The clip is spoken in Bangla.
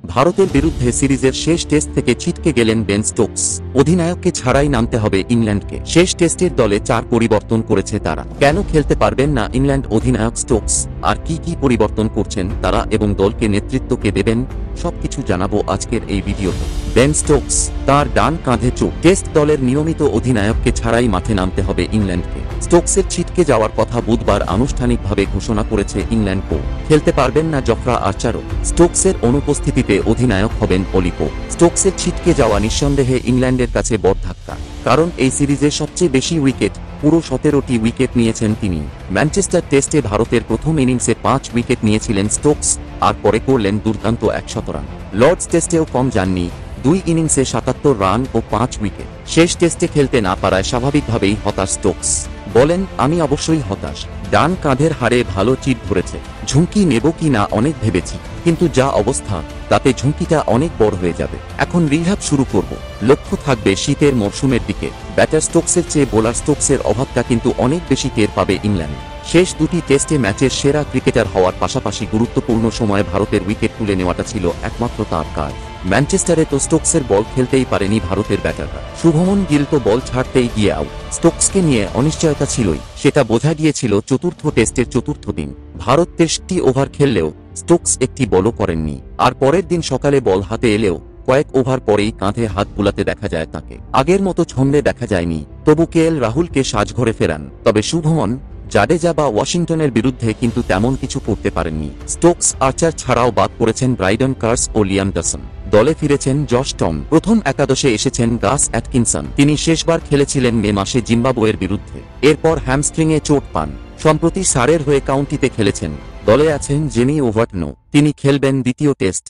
ভারতের বিরুদ্ধে সিরিজের শেষ টেস্ট থেকে ছিটকে গেলেন বেন স্টোকস। অধিনায়ককে ছাড়াই নামতে হবে ইংল্যান্ডকে। শেষ টেস্টের দলে 4 পরিবর্তন করেছে তারা। কেন খেলতে পারবেন না ইংল্যান্ড অধিনায়ক স্টোকস, আর কি কি পরিবর্তন করছেন তারা এবং দলকে নেতৃত্বকে দেবেন, সবকিছু জানাবো আজকের এই ভিডিওতে। বেন স্টোকস, তার ডান কাঁধে চোট। টেস্ট দলের নিয়মিত অধিনায়ককে ছাড়াই মাঠে নামতে হবে ইংল্যান্ডকে। স্টোকসের ছিটকে যাওয়ার কথা বুধবার আনুষ্ঠানিকভাবে ঘোষণা করেছে ইংল্যান্ড বোর্ড। খেলতে পারবেন না জফরা আর্চারও। স্টোকসের অনুপস্থিতিতে অধিনায়ক হবেন অলি পোপ। স্টোকসের ছিটকে যাওয়া নিঃসন্দেহে ইংল্যান্ডের কাছে বড় ধাক্কা, কারণ এই সিরিজে সবচেয়ে বেশি উইকেট, পুরো 17টি উইকেট নিয়েছেন তিনি। ম্যানচেস্টার টেস্টে ভারতের প্রথম ইনিংসে 5 উইকেট নিয়েছিলেন স্টোকস, আর পরে করলেন দুর্দান্ত 100 রান। লর্ডস টেস্টেও কম যাননি, 2 ইনিংসে 77 রান ও 5 উইকেট। শেষ টেস্টে খেলতে না পারায় স্বাভাবিকভাবেই হতাশ স্টোকস। বলেন, আমি অবশ্যই হতাশ। ডান কাঁধের হাড়ে ভালো চিট ধরেছে। ঝুঁকি নেব কি না অনেক ভেবেছি, কিন্তু যা অবস্থা তাতে ঝুঁকিটা অনেক বড় হয়ে যাবে। এখন রিহ্যাব শুরু করব। লক্ষ্য থাকবে শীতের মরশুমের দিকে। ব্যাটার স্টোকসের চেয়ে বোলার স্টোকসের অভাবটা কিন্তু অনেক বেশি টের পাবে ইংল্যান্ড। শেষ 2টি টেস্টে ম্যাচের সেরা ক্রিকেটার হওয়ার পাশাপাশি গুরুত্বপূর্ণ সময়ে ভারতের উইকেট তুলে নেওয়াটা ছিল একমাত্র তাঁর কাজ। ম্যানচেস্টারে তো স্টোকসের বল খেলতেই পারেনি ভারতের ব্যাটাররা। শুভমন গিল তো বল ছাড়তেই গিয়ে আউট। স্টোকসকে নিয়ে অনিশ্চয়তা ছিলই, সেটা বোঝা গিয়েছিল চতুর্থ টেস্টের চতুর্থ দিন। ভারত 23টি ওভার খেললেও স্টোকস একটি বলও করেননি। আর পরের দিন সকালে বল হাতে এলেও কয়েক ওভার পরেই কাঁধে হাত বুলাতে দেখা যায় তাকে। আগের মতো ছন্দে দেখা যায়নি, তবু কেএল রাহুলকে সাজঘরে ফেরান। তবে শুভমন, জাডেজা বা ওয়াশিংটনের বিরুদ্ধে কিন্তু তেমন কিছু করতে পারেননি। স্টোকস আর্চার ছাড়াও বাদ পড়েছেন ব্রাইডন কার্স ও লিয়াম ডসন। দলে ফিরেছেন জশ টম। প্রথম একাদশে এসেছেন গাস অ্যাটকিনসন। তিনি শেষবার খেলেছিলেন মে মাসে জিম্বাবুয়ের বিরুদ্ধে। এরপর হ্যামস্ট্রিংয়ে চোট পান। সম্প্রতি সারের হয়ে কাউন্টিতে খেলেছেন। দলে আছেন জেমি ওভার্টনো। তিনি খেলবেন দ্বিতীয় টেস্ট।